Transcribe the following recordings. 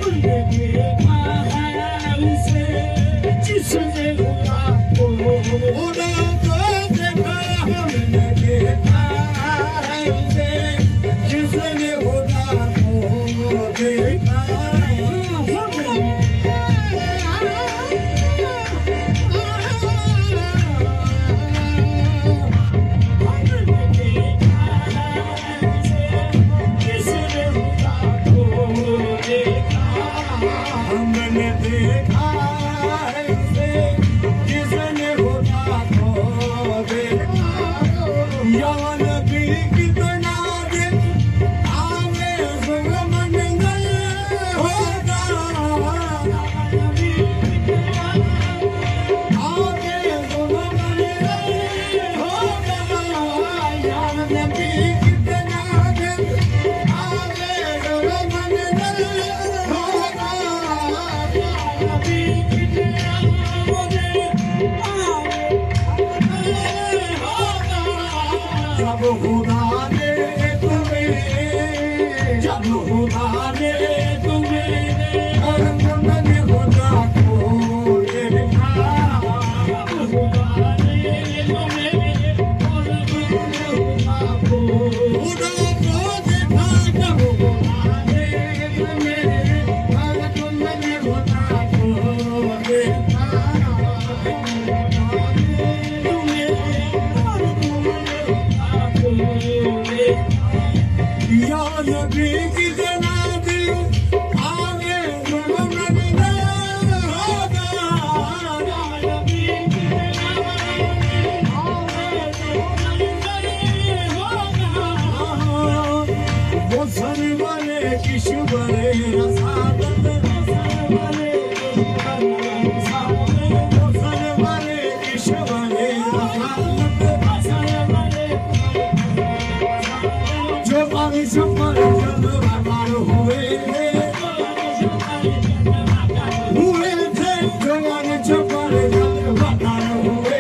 हमने देखा है उसे जिसने हुआ को खुदा को देखा हमने देखा है उसे जिसने खुदा को देखा हमने देखा है उसे जिसने खुदा को देखा यान भी कितना दिन आवे सुगमंगल होगा आवे सुगमंगल होगा यान भी कितना दिन आवे सुगमंगल जब खुदा ने तुम्हें जब खुदा ने तुम्हें और तुमने खुदा को देखा जब खुदा ने तुम्हें और तुमने खुदा को देखा जब खुदा ने तुम्हें और तुमने खुदा को देखा याद भी कितना दिल आगे सुगमंगल होगा याद भी कितना आगे सुगमंगल होगा वो सरवरे किशोरे रसादत सरवरे वो सरवरे किशोरे संपर जलवार हुए थे जवान संपर जलवार हुए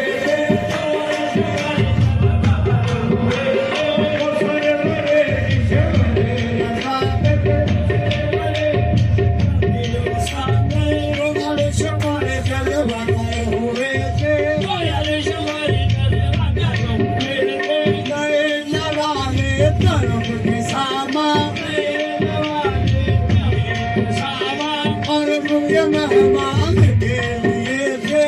मेहमान के लिए थे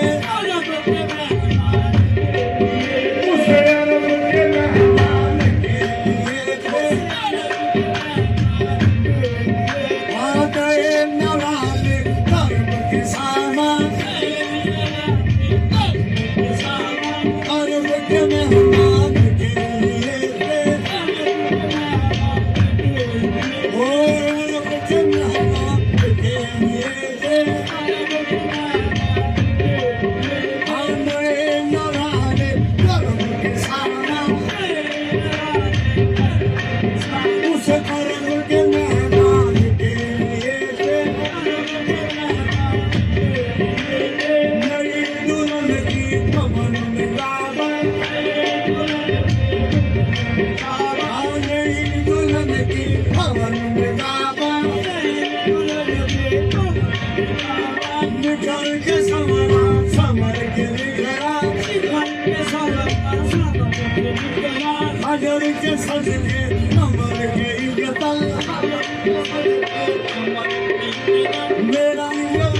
उसे अरब के मेहमान के लिए थे आ गए नवाले कर्म के सामान अरब के मेहमान के लिए थे अरब के मेहमान के लिए हजर के सजने नंबर के इज्जत मेरा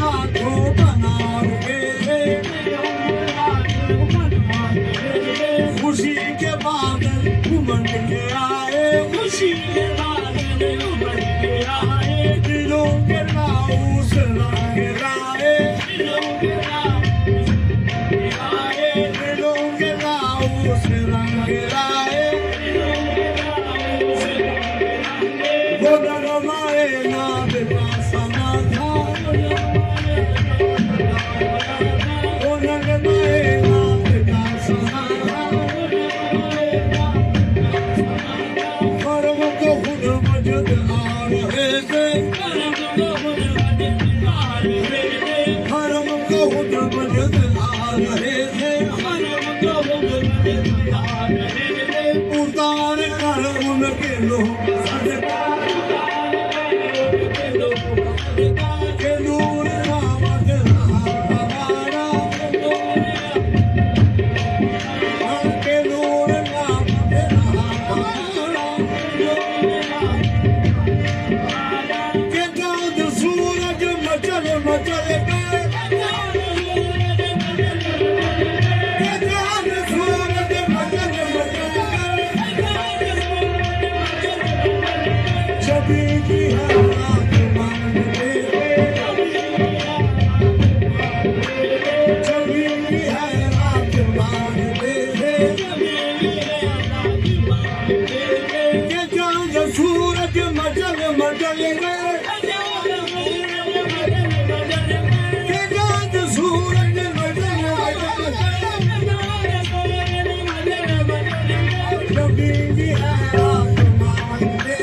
आँखों बना के खुशी के बादल उमड़ के आए खुशी के बादल उमड़ के आए दिलों के लाऊस रंग लाए दिलों के लाऊस रंग लाए वो दरबारे नाद का समाधान मचल गए चांद सूरज मचल गए छवि की है रात मांगते छवि की है रात मांगते सूरज मचल मचल गए चांद सूरज मचल छवि की है रात मांगते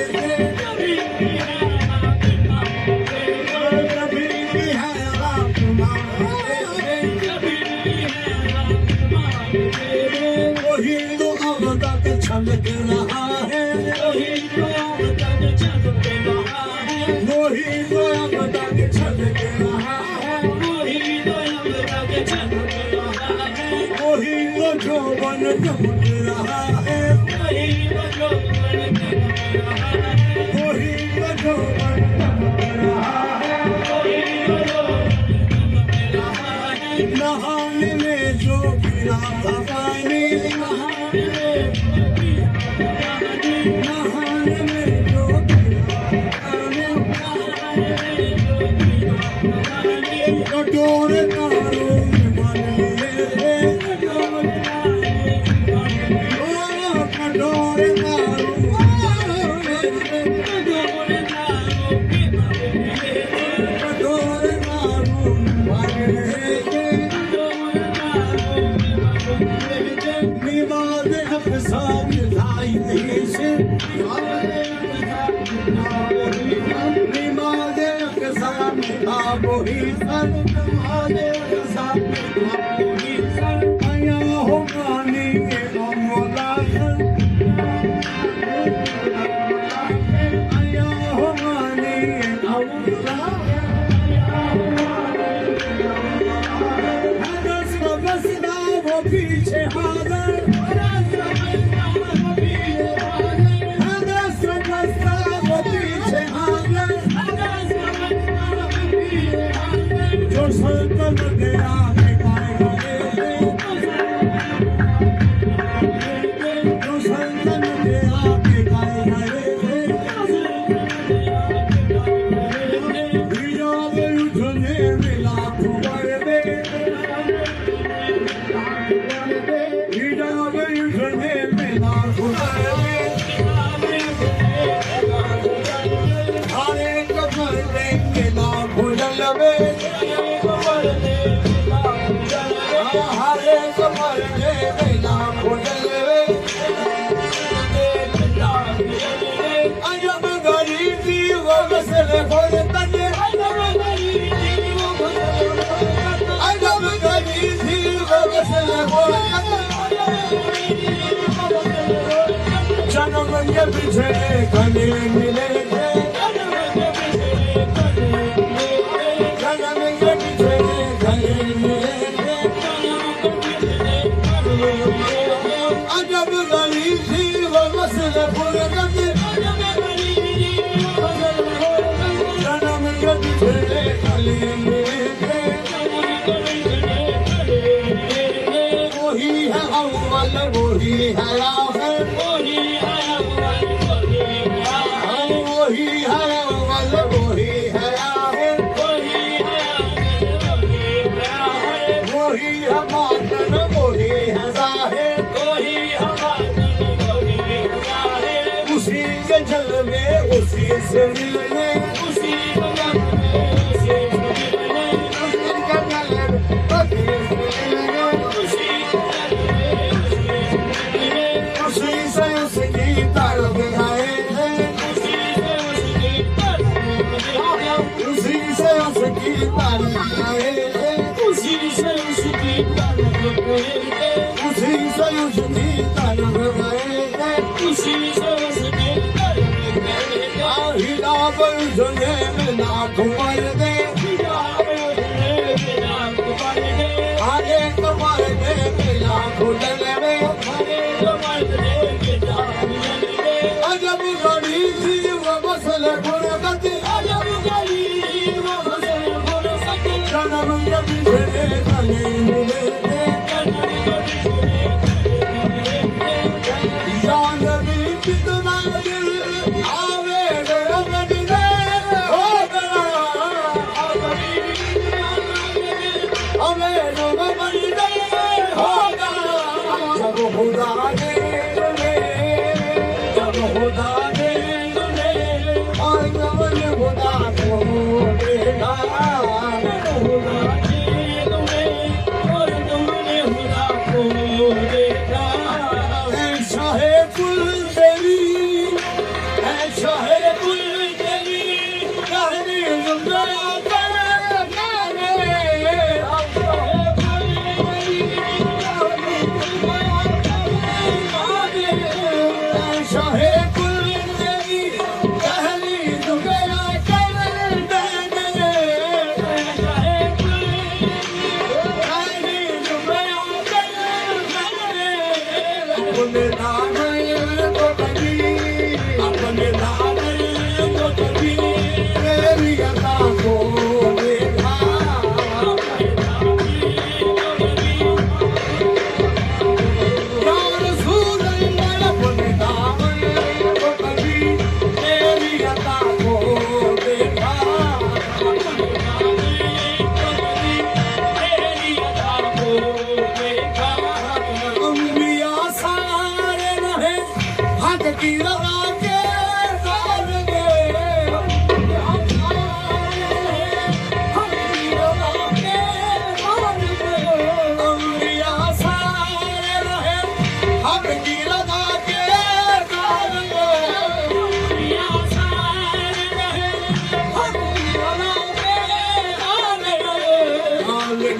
छवि की है रात मांगते वही तो अब तक छलक रहा है वही तो अब तक छलक रहा है वही तो जौवन चमक रहा है वही तो जौवन चमक रहा है नहाने में जो गिरा था पानी नहाने में जो कटोरे तारों में बन लिए कटोरे तारों में बन निवाज अफसा मिलाई से निवाज अफसा मिला वही सन आया हो गानी के मौला आया हो गानी बसना वो पीछे हादर वो पीछे हादर जो संतन गया है जो संतन गया है उठने मिला खुबरबे उठने मिला खुबरबे हरे कमर देंगे ना भूलबे हरे कमर देंगे ना भूलबे अजब गरीबी वो मसले खोल तने अजब गरीबी वो मसले खोल जन्म के पीछे गले मिले जन्म के पीछे गले मिले अजब गरीब थी वो मसले भूल गए जन्म के पीछे गले मिले वही है अव्वल वही है आखिर वही है अव्वल वही है आखिर वही है बातिन वही है ज़ाहिर उसी के जलवे उसी से मिलने उसी के जलवे उसी से उसकी तरफ आए उसी से उसकी तरफ आए उसी से उसकी तरफ हिला मिला घुमर दे आगे कमर दे मिला घुटन में अजब गड़ी थी वो मसल गुरबत अजब गड़ी वो मसल गुरबत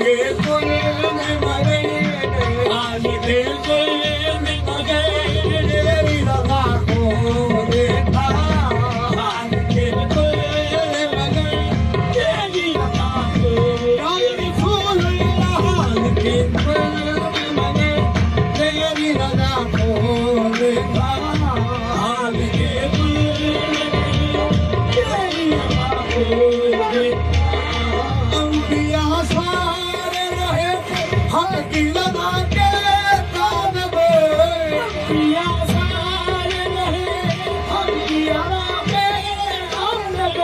के कुल में मगे आज के कुल में मगे तेरी रजा को देखा आज के कुल में मगे तेरी रजा को आज फूल आज के कुल में मगे तेरी रजा को देखा आज के कुल में तेरी रजा को देखा अंबिया सारे रहे हक की लगा के तालब अंबिया सारे रहे हक की लगा के तालब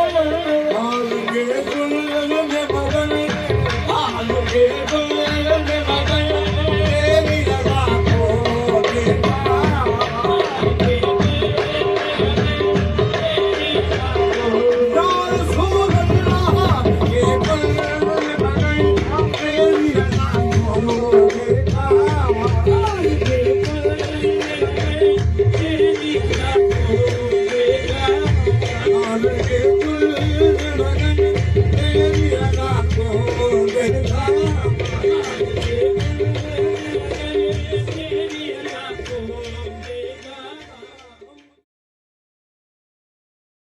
हाल के गुल में बदल हाल के गुल में बदल तेरी रजा को देखा के रसूल अल्लाह के गुल में बदल तेरी रजा को देखा के तेरी रजा को देखा हाल के गुल में बदल